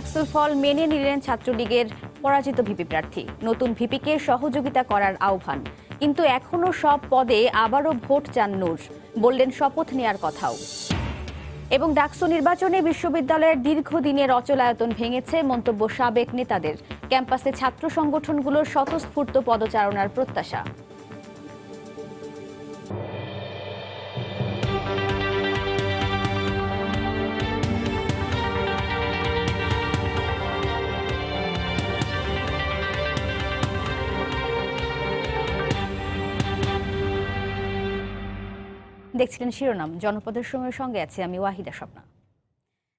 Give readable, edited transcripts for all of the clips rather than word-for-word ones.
ডাকসুর ফল মেনে নিলেন ছাত্রলীগের পরাজিত ভিপি প্রার্থী। নতুন ভিপিকে সহযোগিতা করার আহ্বান, কিন্তু এখনো সব পদে আবারও ভোট চান নূর, বললেন শপথ নেয়ার কথাও। এবং ডাকসু নির্বাচনে বিশ্ববিদ্যালয়ের দীর্ঘদিনের অচলায়তন ভেঙেছে মন্তব্য সাবেক নেতাদের। ক্যাম্পাসে ছাত্র সংগঠনগুলোর স্বতঃস্ফূর্ত পদচারণার প্রত্যাশা। দেখছিলেন শিরোনাম। জনপদের সময়ের সঙ্গে আছে আমি ওয়াহিদা স্বপ্না।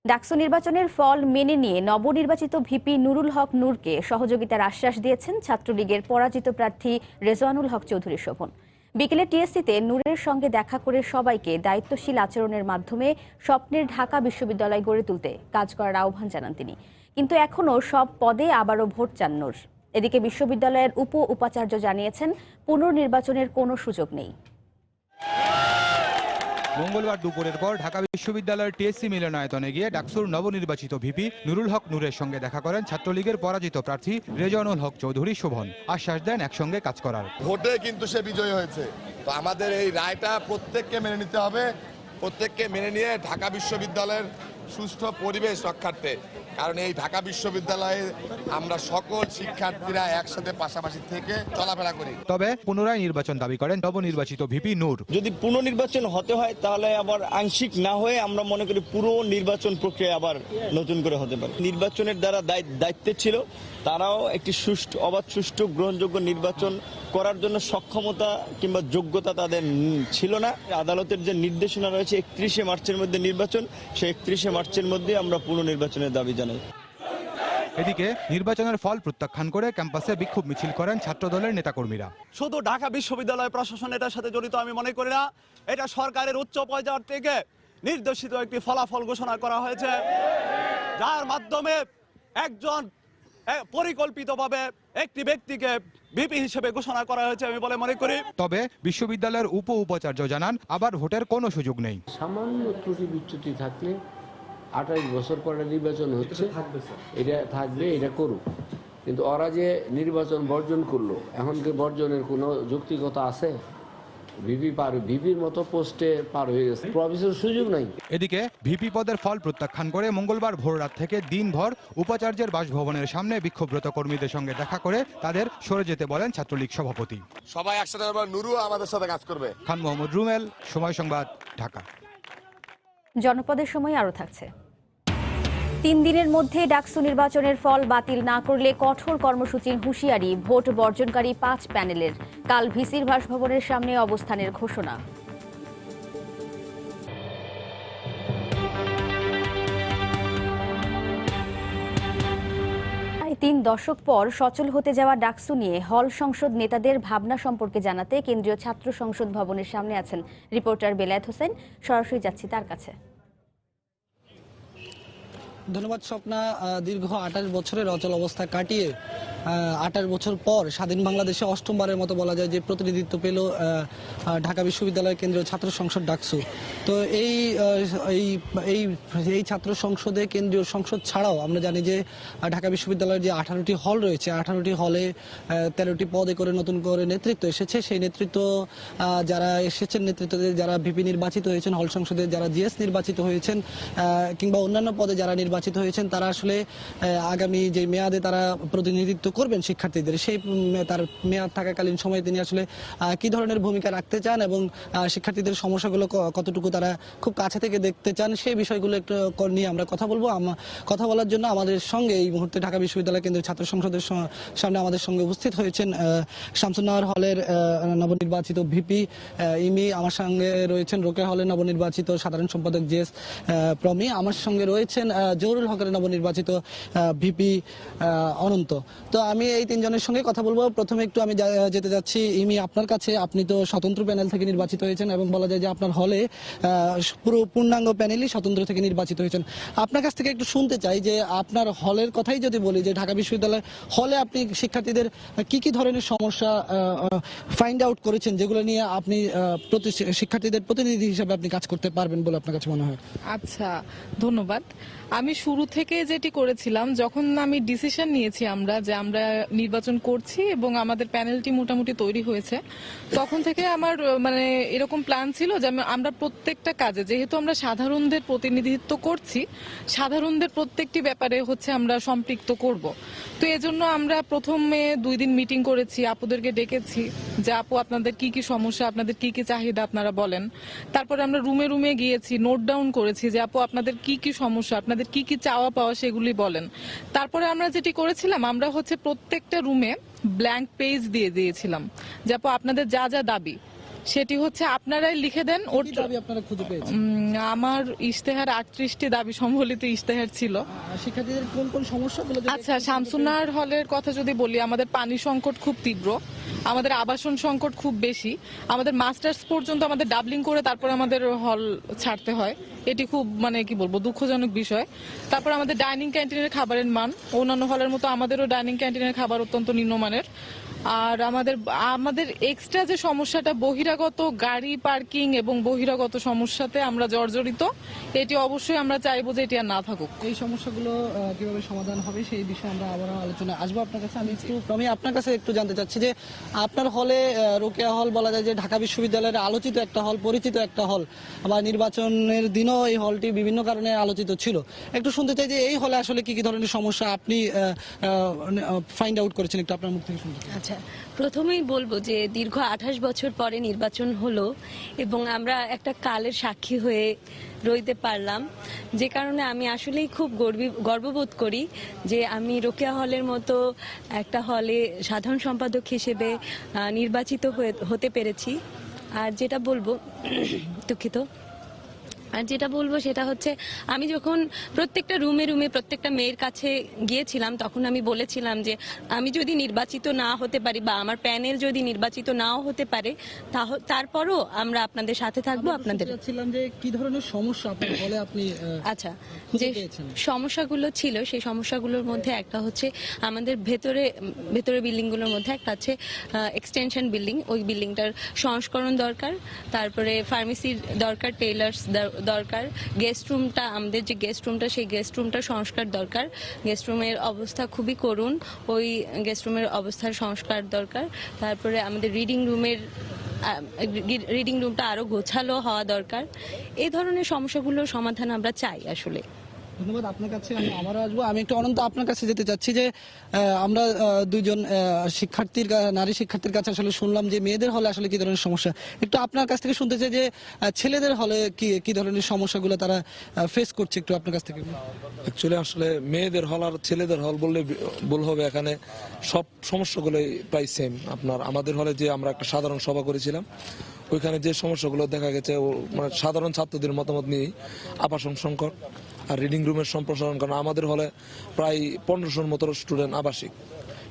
ডাকসু নির্বাচনের ফল মেনে নিয়ে নবনির্বাচিত ভিপি নুরুল হক নূরকে সহযোগিতার আশ্বাস দিয়েছেন ছাত্রলীগের পরাজিত প্রার্থী রেজওয়ানুল হক চৌধুরী শোভন। বিকেলে টিএসসিতে নূরের সঙ্গে দেখা করে সবাইকে দায়িত্বশীল আচরণের মাধ্যমে স্বপ্নের ঢাকা বিশ্ববিদ্যালয় গড়ে তুলতে কাজ করার আহ্বান জানান তিনি। কিন্তু এখনও সব পদে আবারও ভোট চান নূর। এদিকে বিশ্ববিদ্যালয়ের উপাচার্য জানিয়েছেন পুনর্নির্বাচনের কোনো সুযোগ নেই। মঙ্গলবার দুপুরের পর ঢাকা বিশ্ববিদ্যালয়ের টিএসসি মিলনায়তনে গিয়ে ডাকসুর নবনির্বাচিত ভিপি নুরুল হক নূরের সঙ্গে দেখা করেন ছাত্রলীগের পরাজিত প্রার্থী রেজওয়ানুল হক চৌধুরী শোভন। আশ্বাস দেন একসঙ্গে কাজ করার। ভোটে কিন্তু সে বিজয়ী হয়েছে, তো আমাদের এই রায়টা প্রত্যেককে মেনে নিতে হবে। প্রত্যেককে মেনে নিয়ে ঢাকা বিশ্ববিদ্যালয়ের সুষ্ঠু পরিবেশ রক্ষার্থে, কারণ এই ঢাকা বিশ্ববিদ্যালয়ে আমরা সকল শিক্ষার্থীরা একসাথে পাশাপাশি থেকে চলাফেরা করি। তবে পুনরায় নির্বাচন দাবি করেন নবনির্বাচিত ভিপি নূর। যদি পুনর্নির্বাচন হতে হয় তাহলে আবার আংশিক না হয়ে আমরা মনে করি পুরো নির্বাচন প্রক্রিয়া আবার নতুন করে হতে পারে। নির্বাচনের দ্বারা দায়িত্বে ছিল, তারাও একটি সুষ্ঠু, অবাধ, সুষ্ঠু, গ্রহণযোগ্য নির্বাচন করার জন্য সক্ষমতা কিংবা যোগ্যতা তাদের ছিল না। আদালতের যে নির্দেশনা রয়েছে 31শে মার্চের মধ্যে নির্বাচন, সেই 31শে মার্চের মধ্যে আমরা পুনর্নির্বাচনের দাবি জানাই। এদিকে নির্বাচনের ফল প্রত্যাখ্যান করে ক্যাম্পাসে বিক্ষোভ মিছিল করেন ছাত্রদলের নেতাকর্মীরা। শুধু ঢাকা বিশ্ববিদ্যালয় প্রশাসন এটার সাথে জড়িত আমি মনে করি না। এটা সরকারের উচ্চ পর্যায় থেকে নির্দেশিত একটি ফলাফল ঘোষণা করা হয়েছে, যার মাধ্যমে একজন পরিকল্পিতভাবে একটি ব্যক্তিকে ভিপি হিসেবে ঘোষণা করা হয়েছে আমি বলে মনে করি। তবে বিশ্ববিদ্যালয়ের উপাচার্য জানান আবার ভোটের কোনো সুযোগ নেই। সামান্য ত্রুটি বিচ্যুতি থাকলে 28 বছর পরে নির্বাচন হচ্ছে, এটা থাকবে, এটা করুক। কিন্তু ওরা যে নির্বাচন বর্জন করলো, এখন কি বর্জনের কোনো যৌক্তিকতা আছে? ভিপির মতো পোস্টে পার হয়ে গেছে, প্রফেসর সুযোগ নাই। এদিকে ভিপি পদের ফল প্রত্যাখ্যান করে মঙ্গলবার ভোররাত থেকে দিনভর উপাচার্যের বাসভবনের সামনে বিক্ষোভরত কর্মীদের সঙ্গে দেখা করে তাদের সরে যেতে বলেন ছাত্রলীগ সভাপতি। সবাই একসাথে নুরু আমাদের সাথে কাজ করবে। খান মোহাম্মদ রুমেল, সময় সংবাদ, ঢাকা। জনপদের সময় আরও থাকছে। 3 দিনের মধ্যে ডাকসু নির্বাচনের ফল বাতিল না করলে কঠোর কর্মসূচির হুঁশিয়ারি ভোট বর্জনকারী 5 প্যানেলের। কাল ভিসির বাসভবনের সামনে অবস্থানের ঘোষণা। 3 দশক পর সচল হতে যাওয়া ডাকসু নিয়ে হল সংসদ নেতাদের ভাবনা সম্পর্কে জানাতে কেন্দ্রীয় ছাত্র সংসদ ভবনের সামনে আছেন রিপোর্টার বেলায়েত হোসেন। সরাসরি যাচ্ছি তার কাছে। ধন্যবাদ স্বপ্না। দীর্ঘ 28 বছরের অচল অবস্থা কাটিয়ে 28 বছর পর স্বাধীন বাংলাদেশে অষ্টমবারের মতো বলা যায় যে প্রতিনিধিত্ব পেল ঢাকা বিশ্ববিদ্যালয়ের কেন্দ্রীয় ছাত্র সংসদ ডাকসু। তো এই ছাত্র সংসদে কেন্দ্রীয় সংসদ ছাড়াও আমরা জানি যে ঢাকা বিশ্ববিদ্যালয়ের যে 18টি হল রয়েছে, 18টি হলে 13টি পদে করে নতুন করে নেতৃত্ব এসেছে। সেই নেতৃত্ব যারা এসেছেন, নেতৃত্বে যারা ভিপি নির্বাচিত হয়েছেন, হল সংসদে যারা জিএস নির্বাচিত হয়েছেন কিংবা অন্যান্য পদে যারা নির্বাচিত হয়েছেন, তারা আসলে আগামী যে মেয়াদে তারা প্রতিনিধিত্ব করবেন শিক্ষার্থীদের, সেই তার মেয়াদ থাকাকালীন সময়ে তিনি আসলে কি ধরনের ভূমিকা রাখতে চান এবং শিক্ষার্থীদের সমস্যাগুলো কতটুকু তারা খুব কাছে থেকে দেখতে চান, সেই বিষয়গুলো একটু নিয়ে আমরা কথা বলবো। কথা বলার জন্য আমাদের সঙ্গে এই মুহূর্তে ঢাকা বিশ্ববিদ্যালয় কেন্দ্রীয় ছাত্র সংসদের সামনে আমাদের সঙ্গে উপস্থিত হয়েছেন শামসুন্নাহর হলের নবনির্বাচিত ভিপি ইমি, আমার সঙ্গে রয়েছেন রোকেয়া হলের নবনির্বাচিত সাধারণ সম্পাদক জিএস প্রমি, আমার সঙ্গে রয়েছেন জহুরুল হকের নবনির্বাচিত ভিপি অনন্ত। তো আমি এই 3 জনের সঙ্গে কথা বলবো। প্রথমে একটু আমি যেতে যাচ্ছি ইমি আপনার কাছে। আপনি তো স্বতন্ত্র প্যানেল থেকে নির্বাচিত হয়েছেন এবং বলা যায় যে আপনার হলে পুরো পূর্ণাঙ্গ প্যানেলই স্বতন্ত্র থেকে নির্বাচিত হয়েছেন। আপনার কাছ থেকে একটু শুনতে চাই যে আপনার হলের কথাই যদি বলি, যে ঢাকা বিশ্ববিদ্যালয় হলে আপনি শিক্ষার্থীদের কি ধরনের সমস্যা ফাইন্ড আউট করেছেন, যেগুলো নিয়ে আপনি শিক্ষার্থীদের প্রতিনিধি হিসেবে আপনি কাজ করতে পারবেন বলে আপনার কাছে মনে হয়? আচ্ছা, ধন্যবাদ। আমি আমি শুরু থেকে যেটি করেছিলাম, যখন আমি ডিসিশন নিয়েছি আমরা যে আমরা নির্বাচন করছি এবং আমাদের প্যানেলটি মোটামুটি তৈরি হয়েছে, তখন থেকে আমার মানে এরকম প্ল্যান ছিল যে আমরা প্রত্যেকটা কাজে, যেহেতু আমরা সাধারণদের প্রতিনিধিত্ব করছি, সাধারণদের প্রত্যেকটি ব্যাপারে হচ্ছে আমরা সম্পৃক্ত করব। তো এজন্য আমরা প্রথমে 2 দিন মিটিং করেছি, আপুদেরকে ডেকেছি যে আপু আপনাদের কি কি সমস্যা, আপনাদের কি কি চাহিদা আপনারা বলেন। তারপরে আমরা রুমে রুমে গিয়েছি, নোট ডাউন করেছি যে আপু আপনাদের কি কি সমস্যা, আপনাদের কি কি চাওয়া পাওয়া সেগুলি বলেন। তারপরে আমরা যেটি করেছিলাম, আমরা হচ্ছে প্রত্যেকটা রুমে ব্ল্যাঙ্ক পেজ দিয়ে দিয়েছিলাম যে আপু আপনাদের যা যা দাবি সেটি হচ্ছে আপনারাই লিখে দেন। ওর কি দাবি আপনারা খুঁজে পেয়েছেন? আমার ইশতেহার 38টি দাবি সম্বলিত ইশতেহার ছিল। শিক্ষার্থীদের কোন কোন সমস্যাগুলো? আচ্ছা, শামসুন্নার হলের কথা যদি বলি, আমাদের পানি সংকট খুব তীব্র, আমাদের আবাসন সংকট খুব বেশি, আমাদের মাস্টার্স পর্যন্ত আমাদের ডাবলিং করে তারপর আমাদের হল ছাড়তে হয়, এটি খুব মানে কি বলবো দুঃখজনক বিষয়। তারপর আমাদের ডাইনিং ক্যান্টিনের খাবারের মান, অন্যান্য হলের মতো আমাদেরও ডাইনিং ক্যান্টিনের খাবার অত্যন্ত নিম্নমানের। আর আমাদের এক্সট্রা যে সমস্যাটা বহিরাগত গাড়ি পার্কিং এবং বহিরাগত সমস্যাতে আমরা জর্জরিত, এটি অবশ্যই আমরা চাইবো যে এটি আর না থাকুক। এই সমস্যাগুলো কিভাবে সমাধান হবে সেই বিষয়ে আমরা আবার আলোচনা আসবো আপনার কাছে। আমি আপনার কাছে একটু জানতে চাচ্ছি যে আপনার হলে রোকেয়া হল বলা যায় যে ঢাকা বিশ্ববিদ্যালয়ের আলোচিত একটা হল, পরিচিত একটা হল, আবার নির্বাচনের দিনও এই হলটি বিভিন্ন কারণে আলোচিত ছিল। একটু শুনতে চাই যে এই হলে আসলে কি কি ধরনের সমস্যা আপনি ফাইন্ড আউট করেছেন, একটু আপনার মুখ থেকে শুনতে চাই। আচ্ছা, প্রথমেই বলবো যে দীর্ঘ 28 বছর পরে নির্বাচন হলো এবং আমরা একটা কালের সাক্ষী হয়ে রইতে পারলাম, যে কারণে আমি আসলেই খুব গর্ববোধ করি যে আমি রোকেয়া হলের মতো একটা হলে সাধারণ সম্পাদক হিসেবে নির্বাচিত হতে পেরেছি। আর যেটা বলবো দুঃখিত আর যেটা বলবো সেটা হচ্ছে, আমি যখন প্রত্যেকটা রুমে রুমে প্রত্যেকটা মেয়ের কাছে গিয়েছিলাম, তখন আমি বলেছিলাম যে আমি যদি নির্বাচিত না হতে পারি বা আমার প্যানেল যদি নির্বাচিত নাও হতে পারে, তারপরও আমরা আপনাদের সাথে থাকবো। আপনাদের ছিলাম যে কি ধরনের সমস্যা আপনার বলে আপনি আচ্ছা, যে সমস্যাগুলো ছিল সেই সমস্যাগুলোর মধ্যে একটা হচ্ছে আমাদের ভেতরে বিল্ডিংগুলোর মধ্যে একটা আছে এক্সটেনশন বিল্ডিং, ওই বিল্ডিংটার সংস্করণ দরকার। তারপরে ফার্মেসির দরকার, টেইলার্স দরকার, গেস্ট রুমটা, আমাদের যে গেস্ট রুমটা সেই গেস্ট রুমটার সংস্কার দরকার। গেস্ট রুমের অবস্থা খুবই করুণ, ওই গেস্ট রুমের অবস্থার সংস্কার দরকার। তারপরে আমাদের রিডিং রুমটা আরো গোছালো হওয়া দরকার। এই ধরনের সমস্যাগুলোর সমাধান আমরা চাই আসলে। ধন্যবাদ আপনার কাছে। আমি আবারও আসবো। আমি একটু অনন্ত আপনার কাছে যেতে চাচ্ছি যে আমরা দুইজন নারী শিক্ষার্থীর কাছে আসলে শুনলাম যে মেয়েদের হলে আসলে কি ধরনের সমস্যা, একটু আপনার কাছ থেকে শুনতে চাই যে ছেলেদের হলে কি ধরনের সমস্যাগুলো তারা ফেস করছে, একটু আপনার কাছ থেকে। অ্যাকচুয়ালি আসলে মেয়েদের হল আর ছেলেদের হল বললে ভুল হবে, এখানে সব সমস্যাগুলোই প্রায় সেম। আমাদের হলে যে আমরা একটা সাধারণ সভা করেছিলাম, ওইখানে যে সমস্যাগুলো দেখা গেছে মানে সাধারণ ছাত্রদের মতামত নিয়ে আবাসন সংকট আর রিডিং রুমের সম্প্রসারণ, কারণ আমাদের হলে প্রায় 1500-র মতো স্টুডেন্ট আবাসিক,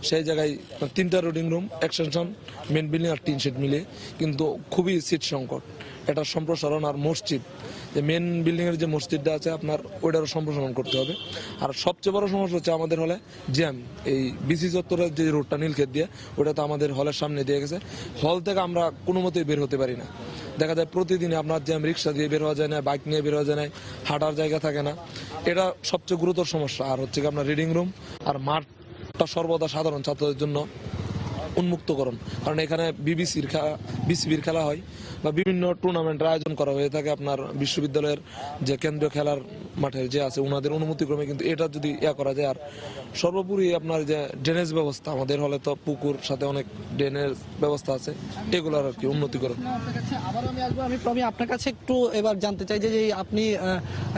সেই জায়গায় 3টা reading room, extension, main building আর 3 শেড মিলে, কিন্তু খুবই সিট সংকট। এটার সম্প্রসারণ আর মসজিদ, যে মেন বিল্ডিং এর যে মসজিদটা আছে আপনার, ওইটারও সম্প্রসারণ করতে হবে। আর সবচেয়ে বড় সমস্যা হচ্ছে আমাদের হলে জ্যাম, এই বিসি চত্বরের যে রোডটা নীলক্ষেত দিয়ে, ওটা তো আমাদের হলের সামনে দিয়ে গেছে। হল থেকে আমরা কোনো মতেই বের হতে পারি না, দেখা যায় প্রতিদিন আপনার জ্যাম, রিক্সা দিয়ে বের হওয়া যায় না, বাইক নিয়ে বের হওয়া যায় না, হাঁটার জায়গা থাকে না, এটা সবচেয়ে গুরুতর সমস্যা। আর হচ্ছে কি আপনার রিডিং রুম আর মাঠটা সর্বদা সাধারণ ছাত্রদের জন্য উন্মুক্তকরণ, কারণ এখানে বিসিবির খেলা হয় বা বিভিন্ন টুর্নামেন্টের আয়োজন করা হয়ে থাকে আপনার বিশ্ববিদ্যালয়ের যে কেন্দ্রীয় খেলার মাঠের যে আছে ওনাদের অনুমতিক্রমে, কিন্তু এটা যদি করা যায়। আর সর্বোপরি আপনার যে ড্রেনেজ ব্যবস্থা, আমাদের হলে তো পুকুর সাথে অনেক ড্রেনেজ ব্যবস্থা আছে, এগুলোর আর কি উন্নতিকরণ। আমি আপনার কাছে একটু এবার জানতে চাই যে আপনি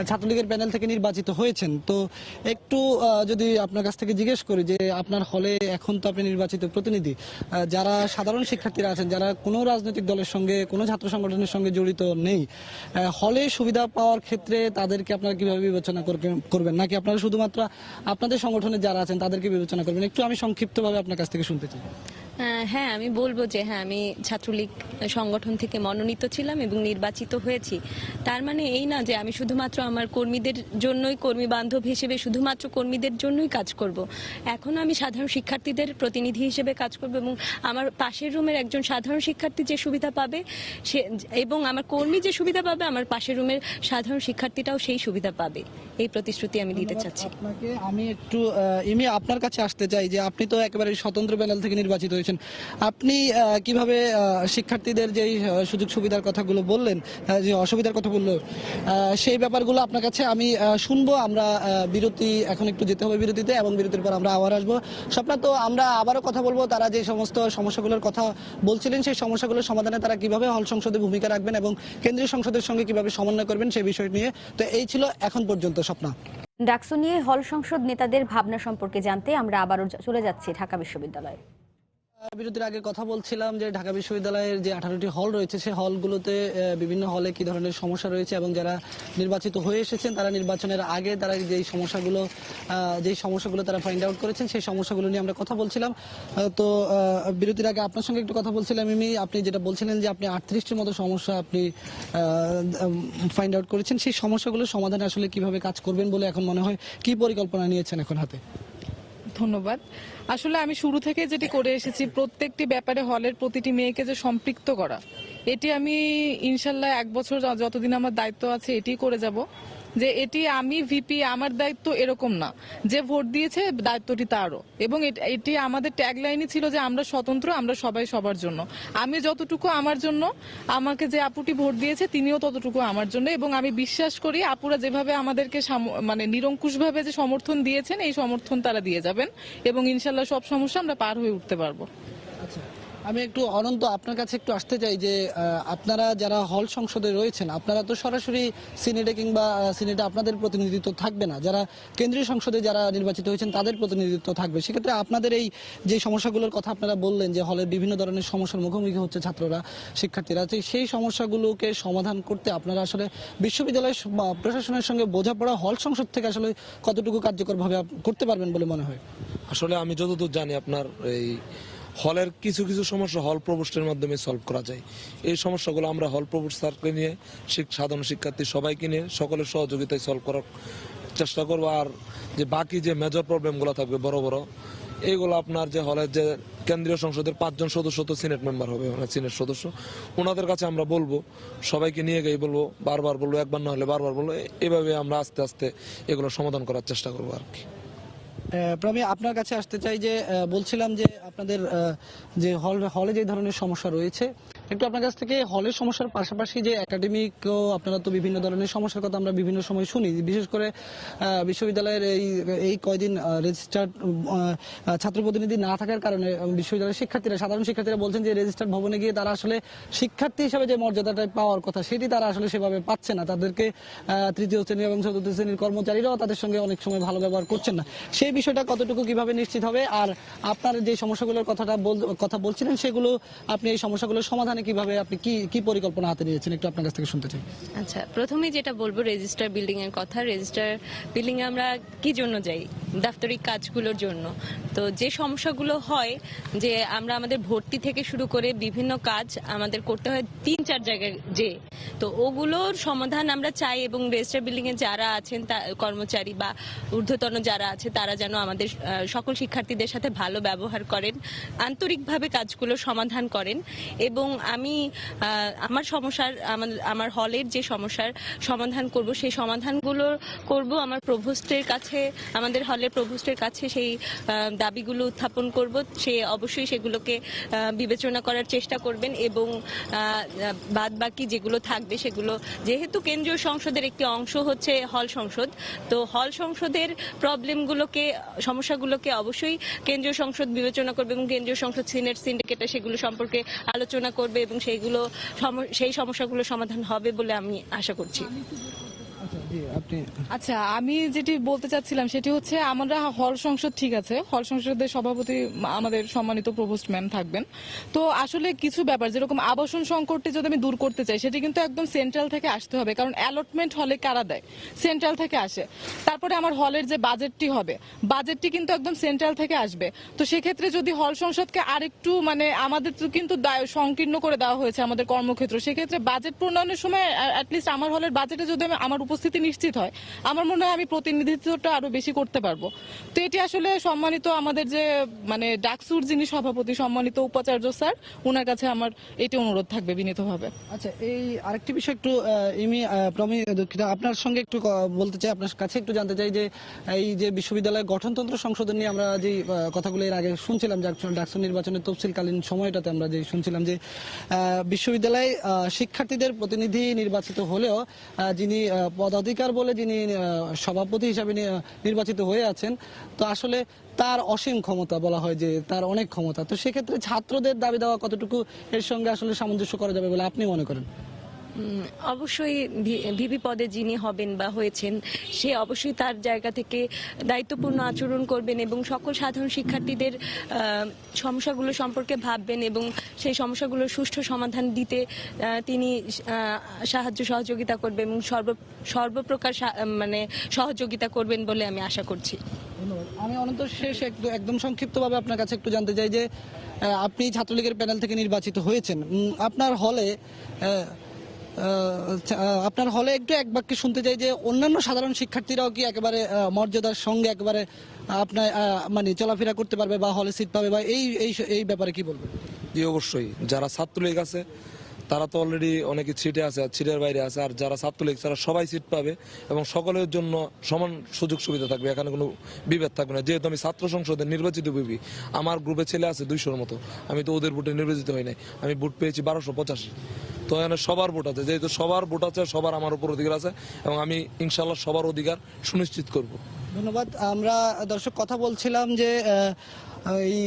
ছাত্রলীগের প্যানেল থেকে নির্বাচিত হয়েছেন, তো একটু যদি আপনার কাছ থেকে জিজ্ঞেস করি যে আপনার হলে এখন তো আপনি নির্বাচিত প্রতিনিধি, যারা সাধারণ শিক্ষার্থীরা আছেন, যারা কোনো রাজনৈতিক দলের সঙ্গে, কোনো ছাত্র সংগঠনের সঙ্গে জড়িত নেই, হলে সুবিধা পাওয়ার ক্ষেত্রে তাদেরকে আপনারা কিভাবে বিবেচনা করবেন, নাকি আপনারা শুধুমাত্র আপনাদের সংগঠনের যারা আছেন তাদেরকে বিবেচনা করবেন? একটু আমি সংক্ষিপ্তভাবে আপনার কাছ থেকে শুনতে চাই। হ্যাঁ, আমি বলবো যে হ্যাঁ, আমি ছাত্রলীগ সংগঠন থেকে মনোনীত ছিলাম এবং নির্বাচিত হয়েছি। তার মানে এই না যে আমি শুধুমাত্র আমার কর্মীদের জন্যই, কর্মী বান্ধব হিসেবে শুধুমাত্র কর্মীদের জন্যই কাজ করব। এখন আমি সাধারণ শিক্ষার্থীদের প্রতিনিধি হিসেবে কাজ করব এবং আমার পাশের রুমের একজন সাধারণ শিক্ষার্থী যে সুবিধা পাবে সে, এবং আমার কর্মী যে সুবিধা পাবে, আমার পাশের রুমের সাধারণ শিক্ষার্থীটাও সেই সুবিধা পাবে, এই প্রতিশ্রুতি আমি দিতে চাচ্ছি। আপনাকে আমি একটু ইমি আপনার কাছে আসতে চাই যে আপনি তো একেবারে স্বতন্ত্র প্যানেল থেকে নির্বাচিত হয়েছেন। আপনি কিভাবে শিক্ষার্থীদের যে সুযোগ সুবিধার কথাগুলো বললেন, যে অসুবিধার কথা বললো, সেই ব্যাপারগুলো আপনার কাছে আমি শুনবো। আমরা বিরতি, এখন একটু যেতে হবে বিরতিতে, এবং বিরতির পর আমরা আবার আসবো। স্বপ্না, তো আমরা আবারও কথা বলবো তারা যে সমস্ত সমস্যাগুলোর কথা বলছিলেন, সেই সমস্যাগুলোর সমাধানে তারা কিভাবে হল সংসদে ভূমিকা রাখবেন এবং কেন্দ্রীয় সংসদের সঙ্গে কিভাবে সমন্বয় করবেন সেই বিষয় নিয়ে। তো এই ছিল এখন পর্যন্ত স্বপ্না। ডাকসু নিয়ে হল সংসদ নেতাদের ভাবনা সম্পর্কে জানতে আমরা আবারও চলে যাচ্ছি ঢাকা বিশ্ববিদ্যালয়ে। বিরতির আগে কথা বলছিলাম যে ঢাকা বিশ্ববিদ্যালয়ের যে 18টি হল রয়েছে, সেই হলগুলোতে বিভিন্ন হলে কি ধরনের সমস্যা রয়েছে এবং যারা নির্বাচিত হয়ে এসেছেন তারা নির্বাচনের আগে তারা যেই সমস্যাগুলো তারা ফাইন্ড আউট করেছেন, সেই সমস্যাগুলো নিয়ে আমরা কথা বলছিলাম। তো বিরতির আগে আপনার সঙ্গে একটু কথা বলছিলাম। আপনি যেটা বলছিলেন যে আপনি 38টির মতো সমস্যা আপনি ফাইন্ড আউট করেছেন, সেই সমস্যাগুলোর সমাধানে আসলে কিভাবে কাজ করবেন বলে এখন মনে হয়, কি পরিকল্পনা নিয়েছেন এখন হাতে? ধন্যবাদ। আসলে আমি শুরু থেকে যেটি করে এসেছি, প্রত্যেকটি ব্যাপারে হলের প্রতিটি মেয়েকে যে সম্পৃক্ত করা, এটি আমি ইনশাল্লাহ 1 বছর যতদিন আমার দায়িত্ব আছে এটি করে যাব। যে এটি আমি ভিপি, আমার দায়িত্ব এরকম না, যে ভোট দিয়েছে দায়িত্বটি তারও। এবং এটি আমাদের ট্যাগলাইনই ছিল যে আমরা স্বতন্ত্র, আমরা সবাই সবার জন্য। আমি যতটুকু আমার জন্য, আমাকে যে আপুটি ভোট দিয়েছে তিনিও ততটুকু আমার জন্য। এবং আমি বিশ্বাস করি আপুরা যেভাবে আমাদেরকে মানে নিরঙ্কুশভাবে যে সমর্থন দিয়েছেন, এই সমর্থন তারা দিয়ে যাবেন এবং ইনশাল্লাহ সব সমস্যা আমরা পার হয়ে উঠতে পারবো। আচ্ছা, আমি একটু অনন্ত আপনার কাছে একটু আসতে চাই যে আপনারা যারা হল সংসদে রয়েছেন, আপনারা তো সরাসরি সিনেটে কিংবা সিনেটে আপনাদের প্রতিনিধিত্ব থাকবে না, যারা কেন্দ্রীয় সংসদে যারা নির্বাচিত হয়েছেন তাদের প্রতিনিধিত্ব থাকবে। সেক্ষেত্রে আপনাদের এই যে সমস্যাগুলোর কথা আপনারা বললেন যে হলের বিভিন্ন ধরনের সমস্যার মুখোমুখি হচ্ছে ছাত্ররা, শিক্ষার্থীরা, সেই সমস্যাগুলোকে সমাধান করতে আপনারা আসলে বিশ্ববিদ্যালয় প্রশাসনের সঙ্গে বোঝাপড়া হল সংসদ থেকে আসলে কতটুকু কার্যকরভাবে করতে পারবেন বলে মনে হয়? আসলে আমি যতদূর জানি আপনার এই হলের কিছু কিছু সমস্যা হল প্রভোস্টের মাধ্যমে সলভ করা যায়। এই সমস্যাগুলো আমরা হল প্রভোস্ট স্যারকে নিয়ে, সাধারণ শিক্ষার্থী সবাইকে নিয়ে সকলের সহযোগিতায় সলভ করার চেষ্টা করবো। আর যে বাকি যে মেজর প্রবলেমগুলো থাকবে বড় বড়, এইগুলো আপনার যে হলের যে কেন্দ্রীয় সংসদের 5 জন সদস্য তো সিনেট মেম্বার হবে, সিনেট সদস্য, ওনাদের কাছে আমরা বলবো, সবাইকে নিয়ে গিয়ে বলবো, বারবার বলবো, একবার না হলে বারবার বলবো, এভাবে আমরা আস্তে আস্তে এগুলো সমাধান করার চেষ্টা করবো আর কি। আমি আপনার কাছে আসতে চাই যে বলছিলাম যে আপনাদের যে হলে যে ধরনের সমস্যা রয়েছে, একটু আপনার কাছ থেকে হলের সমস্যার পাশাপাশি যে একাডেমিকও আপনারা তো বিভিন্ন ধরনের সমস্যার কথা আমরা বিভিন্ন সময় শুনি, বিশেষ করে বিশ্ববিদ্যালয়ের এই কয়দিন রেজিস্টার্ড ছাত্র প্রতিনিধি না থাকার কারণে বিশ্ববিদ্যালয়ের শিক্ষার্থীরা, সাধারণ শিক্ষার্থীরা বলছেন যে রেজিস্টার্ড ভবনে গিয়ে তারা আসলে শিক্ষার্থী হিসেবে যে মর্যাদাটা পাওয়ার কথা সেটি তারা আসলে সেভাবে পাচ্ছে না। তাদেরকে তৃতীয় শ্রেণী এবং চতুর্থ শ্রেণীর কর্মচারীরাও তাদের সঙ্গে অনেক সময় ভালো ব্যবহার করছেন না। সেই বিষয়টা কতটুকু কিভাবে নিশ্চিত হবে, আর আপনার যে সমস্যাগুলোর কথা বলছিলেন সেগুলো আপনি এই সমস্যাগুলোর সমাধানে কিভাবে আপনি কি পরিকল্পনা হাতে নিয়েছেন একটু আপনার কাছ থেকে শুনতে চাই। আচ্ছা, প্রথমে যেটা বলবো রেজিস্টার বিল্ডিং এর কথা। রেজিস্টার বিল্ডিং এ আমরা কি জন্য যাই? দাপ্তরিক কাজগুলোর জন্য। তো যে সমস্যাগুলো হয় যে আমরা আমাদের ভর্তি থেকে শুরু করে বিভিন্ন কাজ আমাদের করতে হয় 3-4 জায়গায় যে, তো ওগুলোর সমাধান আমরা চাই। এবং রেজিস্টার বিল্ডিং এ যারা আছেন কর্মচারী বা ঊর্ধ্বতন যারা আছে তারা যেন আমাদের সকল শিক্ষার্থীদের সাথে ভালো ব্যবহার করেন, আন্তরিকভাবে কাজগুলো সমাধান করেন। এবং আমি আমার হলের যে সমস্যার সমাধান করব, সেই সমাধানগুলো করব আমার প্রভোস্টের কাছে, আমাদের হলের প্রভোস্টের কাছে সেই দাবিগুলো উত্থাপন করব। সে অবশ্যই সেগুলোকে বিবেচনা করার চেষ্টা করবেন এবং বাদ বাকি যেগুলো থাকবে সেগুলো, যেহেতু কেন্দ্রীয় সংসদের একটি অংশ হচ্ছে হল সংসদ, তো হল সংসদের প্রবলেমগুলোকে, সমস্যাগুলোকে অবশ্যই কেন্দ্রীয় সংসদ বিবেচনা করবে এবং কেন্দ্রীয় সংসদ সিনেট সিন্ডিকেটে সেগুলো সম্পর্কে আলোচনা করবে এবং সেই সমস্যাগুলো সমাধান হবে বলে আমি আশা করছি। জি আপনি আচ্ছা, আমি যেটি বলতে চাচ্ছিলাম সেটি হচ্ছে আমরা হল সংসদ ঠিক আছে, হল সংসদের সভাপতি আমাদের সম্মানিত প্রভোস্ট ম্যাম থাকবেন। তো আসলে কিছু ব্যাপার যেরকম আবাসন সংকটটি যদি আমি দূর করতে চাই সেটি কিন্তু একদম সেন্ট্রাল থেকে আসতে হবে, কারণ অ্যালটমেন্ট হলে কারা দেয়, সেন্ট্রাল থেকে আসে। তারপরে আমার হলের যে বাজেটটি হবে, বাজেটটি কিন্তু একদম সেন্ট্রাল থেকে আসবে। তো সেক্ষেত্রে যদি হল সংসদকে আরেকটু মানে আমাদের তো কিন্তু সংকীর্ণ করে দেওয়া হয়েছে আমাদের কর্মক্ষেত্র, সেক্ষেত্রে বাজেট প্রণয়নের সময় অ্যাটলিস্ট আমার হলের বাজেটে যদি আমার উপস্থিতি নিশ্চিত হয়, আমার মনে হয় আমি প্রতিনিধিত্বটা আরো বেশি করতে পারবো। তো এটি আসলে সম্মানিত আমাদের যে মানে ডাকসুর যিনি সভাপতি সম্মানিত উপাচার্য স্যার, ওনার কাছে আমার এটি অনুরোধ থাকবে বিনীতভাবে। আচ্ছা, এই আরেকটি বিষয় একটু প্রমি দুঃখিত, আপনার সঙ্গে একটু বলতে চাই, আপনার কাছে একটু জানতে চাই যে এই যে বিশ্ববিদ্যালয়ের গঠনতন্ত্র সংশোধন নিয়ে আমরা যে কথাগুলো এর আগে শুনছিলাম, ডাকসু নির্বাচনের তফসিলকালীন সময়টাতে আমরা যে শুনছিলাম যে বিশ্ববিদ্যালয়ে শিক্ষার্থীদের প্রতিনিধি নির্বাচিত হলেও যিনি পদাধিকার বলে যিনি সভাপতি হিসাবে নির্বাচিত হয়ে আছেন, তো আসলে তার অসীম ক্ষমতা, বলা হয় যে তার অনেক ক্ষমতা। তো সেক্ষেত্রে ছাত্রদের দাবি দেওয়া কতটুকু এর সঙ্গে আসলে সামঞ্জস্য করা যাবে বলে আপনি মনে করেন? অবশ্যই ভিপি পদে যিনি হবেন বা হয়েছেন সে অবশ্যই তার জায়গা থেকে দায়িত্বপূর্ণ আচরণ করবেন এবং সকল সাধারণ শিক্ষার্থীদের সমস্যাগুলো সম্পর্কে ভাববেন এবং সেই সমস্যাগুলোর সুষ্ঠু সমাধান দিতে তিনি সাহায্য সহযোগিতা করবেন এবং সর্বপ্রকার মানে সহযোগিতা করবেন বলে আমি আশা করছি। ধন্যবাদ। আমি অনন্ত শেষ একদম সংক্ষিপ্তভাবে আপনার কাছে একটু জানতে চাই যে আপনি ছাত্রলীগের প্যানেল থেকে নির্বাচিত হয়েছেন, আপনার হলে একটু এক বাক্যে শুনতে চাই যে অন্যান্য সাধারণ শিক্ষার্থীরাও কি একেবারে মর্যাদার সঙ্গে একেবারে আপনার মানে চলাফেরা করতে পারবে বা হলে সিট পাবে, বা এই ব্যাপারে কি বলবেন? জি অবশ্যই, যারা ছাত্রলীগ আছে তারা তো অলরেডি অনেকে সিটে আছে, আর সিটের বাইরে আছে, আর যারা ছাত্রলীগ তারা সবাই সিট পাবে এবং সকলের জন্য সমান সুযোগ সুবিধা থাকবে, এখানে কোনো বিভেদ থাকবে না। যেহেতু আমি ছাত্র সংসদের নির্বাচিত বিপি, আমার গ্রুপে ছেলে আছে 200-র মতো, আমি তো ওদের ভোটে নির্বাচিত হই নাই, আমি ভোট পেয়েছি 1285। তো এখানে সবার ভোট আছে, যেহেতু সবার ভোট আছে সবার আমার উপর অধিকার আছে এবং আমি ইনশাল্লাহ সবার অধিকার সুনিশ্চিত করব। ধন্যবাদ। আমরা দর্শক কথা বলছিলাম যে এই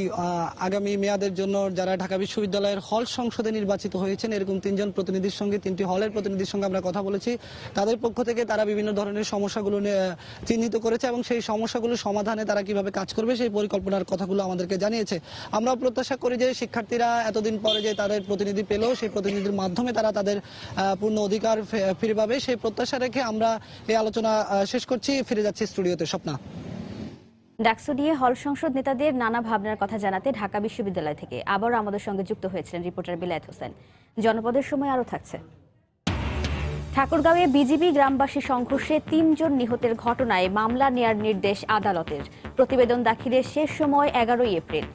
আগামী মেয়াদের জন্য যারা ঢাকা বিশ্ববিদ্যালয়ের হল সংসদে নির্বাচিত হয়েছেন এরকম 3 জন প্রতিনিধির সঙ্গে, 3টি হলের প্রতিনিধির সঙ্গে আমরা কথা বলেছি। তাদের পক্ষ থেকে তারা বিভিন্ন ধরনের সমস্যাগুলো চিহ্নিত করেছে এবং সেই সমস্যাগুলো সমাধানে তারা কিভাবে কাজ করবে সেই পরিকল্পনার কথাগুলো আমাদেরকে জানিয়েছে। আমরা প্রত্যাশা করি যে শিক্ষার্থীরা এতদিন পরে যে তাদের প্রতিনিধি পেলেও সেই প্রতিনিধির মাধ্যমে তারা তাদের পূর্ণ অধিকার ফিরে পাবে, সেই প্রত্যাশা রেখে আমরা এই আলোচনা শেষ করছি। ফিরে যাচ্ছি স্টুডিওতে। স্বপ্না। ডাকসু নিয়ে হল সংসদ নেতাদের নানা ভাবনার কথা জানাতে ঢাকা বিশ্ববিদ্যালয় থেকে আবারও আমাদের সঙ্গে যুক্ত হয়েছিলেন রিপোর্টার বিলায়েত হোসেন। জনপদের সময় আরও থাকছে। ঠাকুরগাঁওয়ে বিজিবি গ্রামবাসী সংঘর্ষে 3 জন নিহতের ঘটনায় মামলা নেয়ার নির্দেশ আদালতের। প্রতিবেদন দাখিলের শেষ সময় 11 এপ্রিল।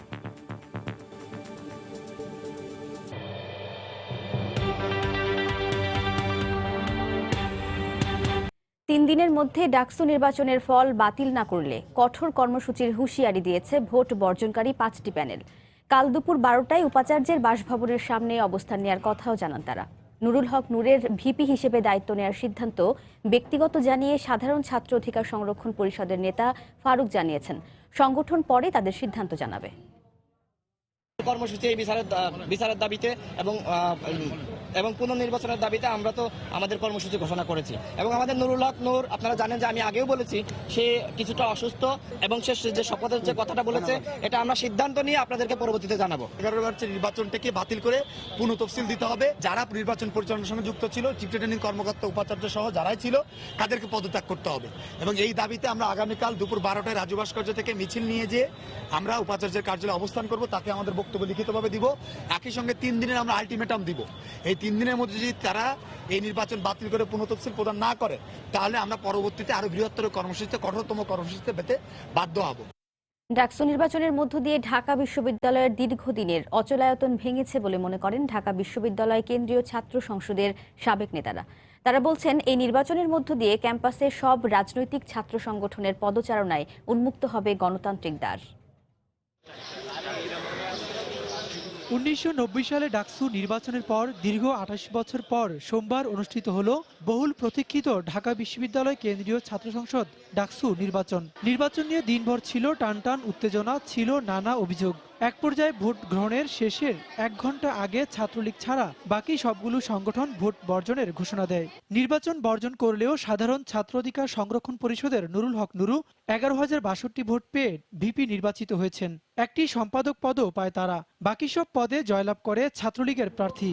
3 দিনের মধ্যে ডাকসু নির্বাচনের ফল বাতিল না করলে কঠোর কর্মসূচির হুঁশিয়ারি দিয়েছে ভোট বর্জনকারী 5টি প্যানেল। কাল দুপুর 12টায় উপাচার্যের বাসভবনের সামনে অবস্থান নেওয়ার কথাও জানান তারা। নুরুল হক নূরের ভিপি হিসেবে দায়িত্ব নেওয়ার সিদ্ধান্ত ব্যক্তিগত জানিয়ে সাধারণ ছাত্র অধিকার সংরক্ষণ পরিষদের নেতা ফারুক জানিয়েছেন, সংগঠন পরে তাদের সিদ্ধান্ত জানাবে। কর্মসূচি বিচারের দাবিতে এবং পুনর্নির্বাচনের দাবিতে আমরা তো আমাদের কর্মসূচি ঘোষণা করেছি এবং আমাদের নুরুল হক নূর, আপনারা জানেন যে আমি আগেও বলেছি সে কিছুটা অসুস্থ এবং সে যে শপথের যে কথাটা বলেছে এটা আমরা সিদ্ধান্ত নিয়ে আপনাদেরকে পরবর্তীতে জানাবো। 11 মার্চের নির্বাচনটাকে বাতিল করে পুনঃ তফসিল দিতে হবে। যারা নির্বাচন পরিচালনার সঙ্গে যুক্ত ছিল, চিফ রিটার্নিং কর্মকর্তা, উপাচার্য সহ যারাই ছিল তাদেরকে পদত্যাগ করতে হবে এবং এই দাবিতে আমরা আগামীকাল দুপুর 12টায় রাজু ভাস্কর্য থেকে মিছিল নিয়ে যেয়ে আমরা উপাচার্যের কার্যালয়ে অবস্থান করব, তাকে আমাদের বক্তব্য লিখিতভাবে দিব। একই সঙ্গে 3 দিনের আমরা আলটিমেটাম দিব। এই 3 দিনের মধ্যে যদি তারা এই নির্বাচন বাতিল করে পুনঃতফসিল প্রদান না করে তাহলে আমরা পরবর্তীতে আরো বৃহত্তর কর্মসূচিতে, কঠোরতম কর্মসূচিতে পেতে বাধ্য হব। ডাকসু নির্বাচনের মধ্য দিয়ে ঢাকা বিশ্ববিদ্যালয়ের দীর্ঘদিনের অচলায়তন ভেঙেছে বলে মনে করেন ঢাকা বিশ্ববিদ্যালয় কেন্দ্রীয় ছাত্র সংসদের সাবেক নেতারা। তারা বলছেন, এই নির্বাচনের মধ্য দিয়ে ক্যাম্পাসে সব রাজনৈতিক ছাত্র সংগঠনের পদচারণায় উন্মুক্ত হবে গণতান্ত্রিক দ্বার। 1990 সালে ডাকসু নির্বাচনের পর দীর্ঘ 28 বছর পর সোমবার অনুষ্ঠিত হলো বহুল প্রতীক্ষিত ঢাকা বিশ্ববিদ্যালয় কেন্দ্রীয় ছাত্র সংসদ ডাকসু নির্বাচন নিয়ে দিনভর ছিল টানটান উত্তেজনা, ছিল নানা অভিযোগ। এক পর্যায়ে ভোট গ্রহণের শেষের 1 ঘন্টা আগে ছাত্রলীগ ছাড়া বাকি সবগুলো সংগঠন ভোট বর্জনের ঘোষণা দেয়। নির্বাচন বর্জন করলেও সাধারণ ছাত্র অধিকার সংরক্ষণ পরিষদের নুরুল হক নুরু 11,062 ভোট পেয়ে ভিপি নির্বাচিত হয়েছেন। একটি সম্পাদক পদও পায় তারা। বাকি সব পদে জয়লাভ করে ছাত্রলীগের প্রার্থী।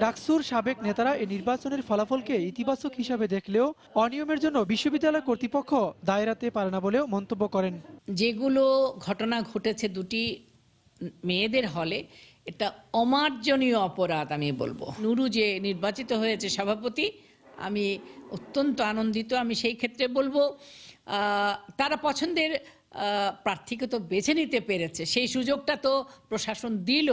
ডাকসুর সাবেক নেতারা এই নির্বাচনের ফলাফলকে ইতিবাচক হিসাবে দেখলেও অনিয়মের জন্য বিশ্ববিদ্যালয় কর্তৃপক্ষ দায় এড়াতে পারে না বলেও মন্তব্য করেন। যেগুলো ঘটনা ঘটেছে দুটি মেয়েদের হলে, এটা অমার্জনীয় অপরাধ আমি বলবো। নুরু যে নির্বাচিত হয়েছে সভাপতি, আমি অত্যন্ত আনন্দিত। আমি সেই ক্ষেত্রে বলবো তারা পছন্দের প্রার্থীকে তো বেছে নিতে পেরেছে, সেই সুযোগটা তো প্রশাসন দিল।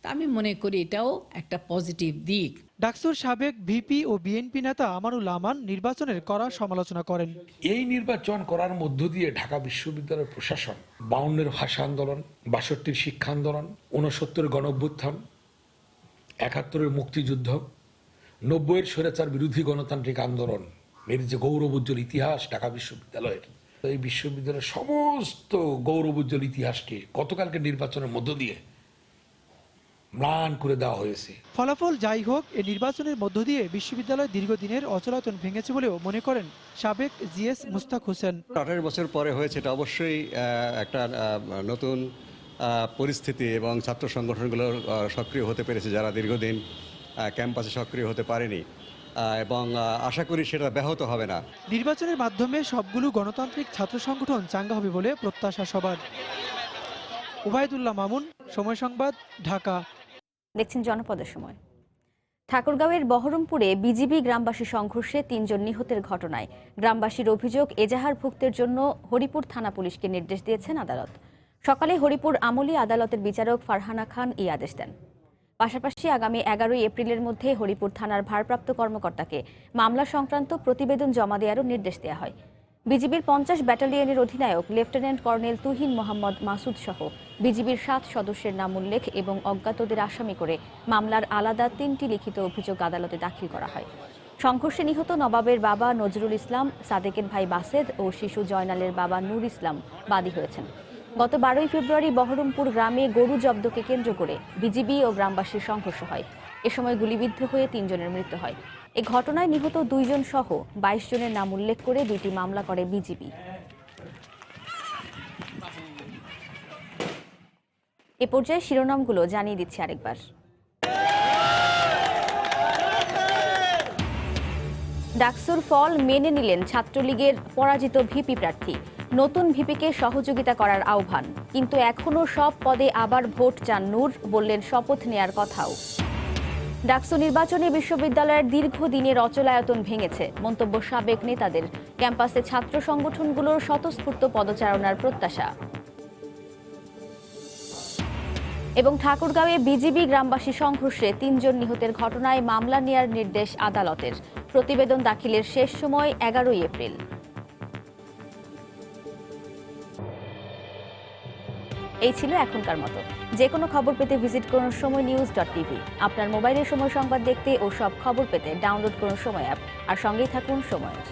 তা আমি মনে করি এটাও একটা পজিটিভ দিক। ডাকসুর সাবেক ভিপি ও বিএনপি নেতা আমানুল আমান নির্বাচনের কড়া সমালোচনা করেন। এই নির্বাচন করার মধ্য দিয়ে ঢাকা বিশ্ববিদ্যালয়ের প্রশাসন 52-এর ভাষা আন্দোলন, 62-র শিক্ষা আন্দোলন, 69-এর গণঅভ্যুত্থান, 71-এর মুক্তিযুদ্ধ, 90-এর স্বৈরাচার বিরোধী গণতান্ত্রিক আন্দোলন এর যে গৌরবোজ্জ্বল ইতিহাস ঢাকা বিশ্ববিদ্যালয়ের, এই বিশ্ববিদ্যালয়ের সমস্ত গৌরবোজ্জ্বল ইতিহাসকে গতকালকে নির্বাচনের মধ্য দিয়ে ম্লান করে দেওয়া হয়েছে। ফলাফল যাই হোক, এই নির্বাচনের মধ্য দিয়ে বিশ্ববিদ্যালয় দীর্ঘদিনের অচলায়তন ভেঙেছে বলেও মনে করেন সাবেক জিএস মুস্তাক হোসেন। 18 বছর পরে হয়েছে, এটা অবশ্যই একটা নতুন পরিস্থিতি এবং ছাত্র সংগঠনগুলো সক্রিয় হতে পেরেছে যারা দীর্ঘদিন ক্যাম্পাসে সক্রিয় হতে পারেনি, এবং আশা করি সেটা ব্যাহত হবে না। নির্বাচনের মাধ্যমে সবগুলো গণতান্ত্রিক ছাত্র সংগঠন চাঙ্গা হবে বলে প্রত্যাশা সবার। ওবায়দুল্লাহ মামুন, সময় সংবাদ, ঢাকা। দেখছেন জনপদের সময়। ঠাকুরগাঁওয়ের বহরমপুরে বিজিবি গ্রামবাসী সংঘর্ষে 3 জন নিহতের ঘটনায় গ্রামবাসীর অভিযোগ এজাহারভুক্তের জন্য হরিপুর থানা পুলিশকে নির্দেশ দিয়েছেন আদালত। সকালে হরিপুর আমলি আদালতের বিচারক ফারহানা খান এই আদেশ দেন। পাশাপাশি আগামী 11 এপ্রিলের মধ্যে হরিপুর থানার ভারপ্রাপ্ত কর্মকর্তাকে মামলা সংক্রান্ত প্রতিবেদন জমা দেওয়ারও নির্দেশ দেওয়া হয়। বিজিবির 50 ব্যাটালিয়নের অধিনায়ক লেফটেন্যান্ট কর্নেল তুহিন মোহাম্মদ মাসুদ সহ বিজিবির 7 সদস্যের নাম উল্লেখ এবং অজ্ঞাতদের আসামি করে মামলার আলাদা 3টি লিখিত অভিযোগ আদালতে দাখিল করা হয়। সংঘর্ষে নিহত নবাবের বাবা নজরুল ইসলাম, সাদেকের ভাই বাসেদ ও শিশু জয়নালের বাবা নূর ইসলাম বাদী হয়েছেন। গত 12 ফেব্রুয়ারি বহরমপুর গ্রামে গরু জব্দকে কেন্দ্র করে বিজিবি ও গ্রামবাসীর সংঘর্ষ হয়। এ সময় গুলিবিদ্ধ হয়ে 3 জনের মৃত্যু হয়। এই ঘটনায় নিহত 2 জন সহ 22 জনের নাম উল্লেখ করে 2টি মামলা করে বিজিবি। এ পর্যায়ে শিরোনামগুলো জানিয়ে দিচ্ছি আরেকবার। ডাকসুর ফল মেনে নিলেন ছাত্রলীগের পরাজিত ভিপি প্রার্থী। নতুন ভিপিকে সহযোগিতা করার আহ্বান, কিন্তু এখনও সব পদে আবার ভোট চান নূর, বললেন শপথ নেয়ার কথাও। ডাকসু নির্বাচনে বিশ্ববিদ্যালয়ের দীর্ঘদিনের অচলায়তন ভেঙেছে, মন্তব্য সাবেক নেতাদের। ক্যাম্পাসে ছাত্র সংগঠনগুলোর স্বতঃস্ফূর্ত পদচারণার প্রত্যাশা। এবং ঠাকুরগাঁওয়ে বিজিবি গ্রামবাসী সংঘর্ষে 3 জন নিহতের ঘটনায় মামলা নেয়ার নির্দেশ আদালতের। প্রতিবেদন দাখিলের শেষ সময় 11 এপ্রিল। এই ছিল এখনকার মতো। যে কোনো খবর পেতে ভিজিট করুন সময়নিউজ.tv। আপনার মোবাইলে সময় সংবাদ দেখতে ও সব খবর পেতে ডাউনলোড করুন সময় অ্যাপ, আর সঙ্গেই থাকুন সময়ের।